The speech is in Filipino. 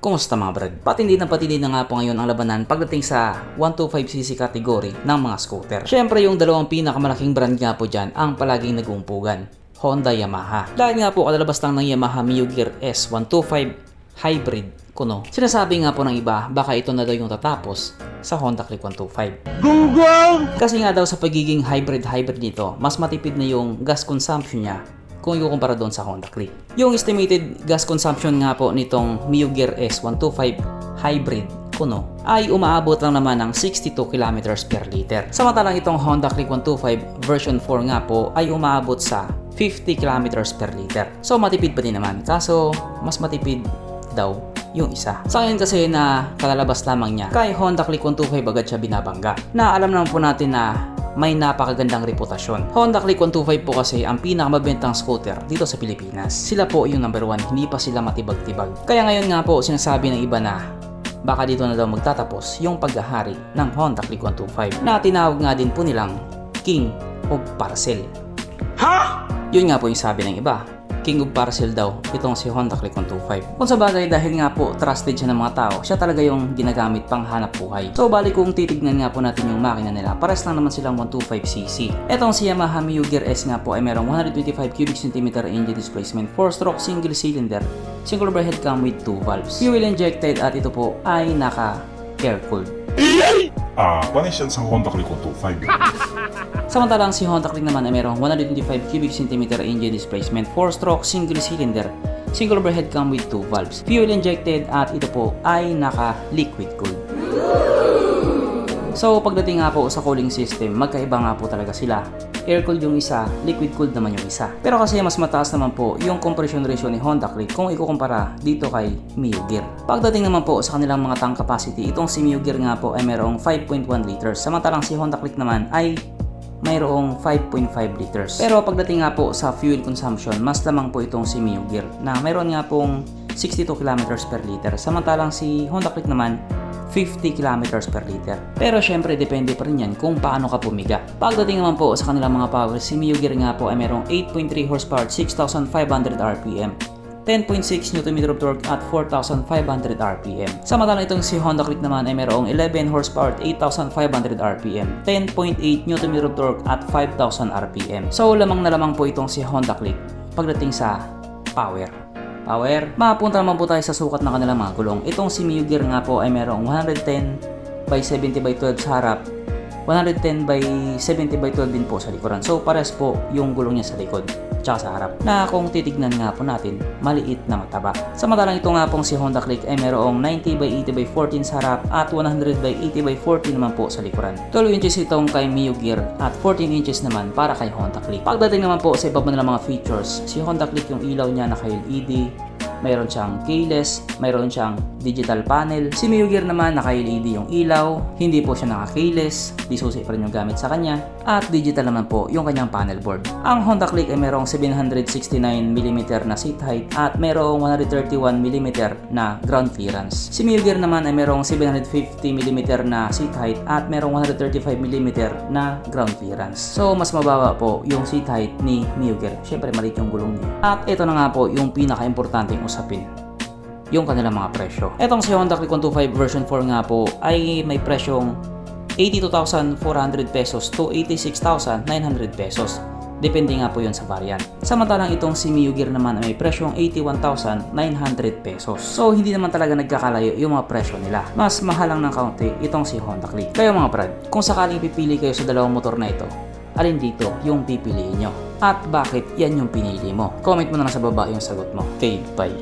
Kumusta mga brad? Patindi na nga po ngayon ang labanan pagdating sa 125cc category ng mga scooter. Syempre yung dalawang pinakamalaking brand nga po dyan ang palaging nag-uumpugan, Honda, Yamaha. Dahil nga po kalalabas lang ng Yamaha Mio Gear S125 Hybrid Kuno. Sinasabi nga po ng iba baka ito na daw yung tatapos sa Honda Click 125. Gunggong! Kasi nga daw sa pagiging hybrid nito, mas matipid na yung gas consumption niya kung ikukumpara doon sa Honda Click. Yung estimated gas consumption nga po nitong Mio Gear S125 Hybrid Kuno ay umaabot lang naman ng 62 km per liter. Samantalang itong Honda Click 125 version 4 nga po ay umaabot sa 50 km per liter. So matipid pa din naman, kaso mas matipid daw yung isa. Sa ngayon kasi na kalalabas lamang niya, kay Honda Click 125 agad siya binabangga. Na alam naman po natin na may napakagandang reputasyon. Honda Click 125 po kasi ang pinakamabentang scooter dito sa Pilipinas. Sila po yung number 1, hindi pa sila matibag-tibag. Kaya ngayon nga po sinasabi ng iba na baka dito na daw magtatapos yung paghahari ng Honda Click 125 na tinawag nga din po nilang King of Parcel. Ha? Yun nga po yung sabi ng iba. King of Parcel daw itong si Honda Click 125. Kung sa bagay dahil nga po trusted siya ng mga tao, siya talaga yung ginagamit pang hanap buhay. So bali kung titignan nga po natin yung makina nila, pares lang naman silang 125cc. Etong si Yamaha Mio Gear S nga po ay merong 125 cubic centimeter engine displacement, 4-stroke single cylinder, single overhead cam with 2 valves. Fuel injected at ito po ay naka air cooled. Panis yan sa Honda Click 125. Samantalang si Honda Click naman ay merong 125 cubic centimeter engine displacement, 4-stroke single cylinder, single overhead cam with 2 valves. Fuel injected at ito po ay naka liquid cooled. So pagdating nga po sa cooling system, magkaiba nga po talaga sila. Air cooled yung isa, liquid cooled naman yung isa. Pero kasi mas mataas naman po yung compression ratio ni Honda Click kung ikukumpara dito kay Mio Gear. Pagdating naman po sa kanilang mga tank capacity, itong si Mio Gear nga po ay merong 5.1 liters. Samantalang si Honda Click naman ay mayroong 5.5 liters. Pero pagdating nga po sa fuel consumption, mas lamang po itong si Mio Gear na mayroon nga pong 62 km per liter. Samantalang si Honda Click naman 50 km per liter. Pero syempre depende pa rin yan kung paano ka pumiga. Pagdating naman po sa kanilang mga power, si Mio Gear nga po ay merong 8.3 horsepower, 6,500 RPM, 10.6 Nm of torque at 4,500 RPM. Samantalang itong si Honda Click naman ay merong 11 horsepower, 8,500 RPM, 10.8 Nm of torque at 5,000 RPM. So lamang na lamang po itong si Honda Click pagdating sa power. Mapunta naman po tayo sa sukat ng kanilang mga gulong. Itong si Mio Gear nga po ay merong 110 by 70 by 12 sa harap, 110 by 70 by 12 din po sa likuran. So pares po yung gulong niya sa likod tsaka sa harap, na kung titignan nga po natin, maliit na mataba. Samantalang ito nga pong si Honda Click ay merong 90 by 80 by 14 sa harap at 100 by 80 by 40 naman po sa likuran. 12 inches itong kay Mio Gear at 14 inches naman para kay Honda Click. Pagdating naman po sa iba ng mga features, si Honda Click yung ilaw niya naka-LED, mayroon siyang keyless, mayroon siyang digital panel. Si Mio Gear naman naka-LED yung ilaw, hindi po siya naka-keyless, di susi pa rin yung gamit sa kanya, at digital naman po yung kanyang panel board. Ang Honda Click ay merong 769mm na seat height at merong 131mm na ground clearance. Si Mio Gear naman ay merong 750mm na seat height at merong 135mm na ground clearance. So mas mababa po yung seat height ni Mio Gear. Syempre maliit yung gulong niya. At ito na nga po yung pinaka-importanteng usapin, yung kanilang mga presyo. Etong si Honda Click 125 version 4 nga po ay may presyong 82,400 pesos to 86,900 pesos. Depende nga po yun sa variant. Samantalang itong si Mio Gear naman ay may presyong 81,900 pesos. So hindi naman talaga nagkakalayo yung mga presyo nila. Mas mahal lang ng kaunti itong si Honda Click. Kayo mga brad, kung sakaling pipili kayo sa dalawang motor na ito, alin dito yung pipiliin nyo? At bakit yan yung pinili mo? Comment mo na lang sa baba yung sagot mo. Okay, bye!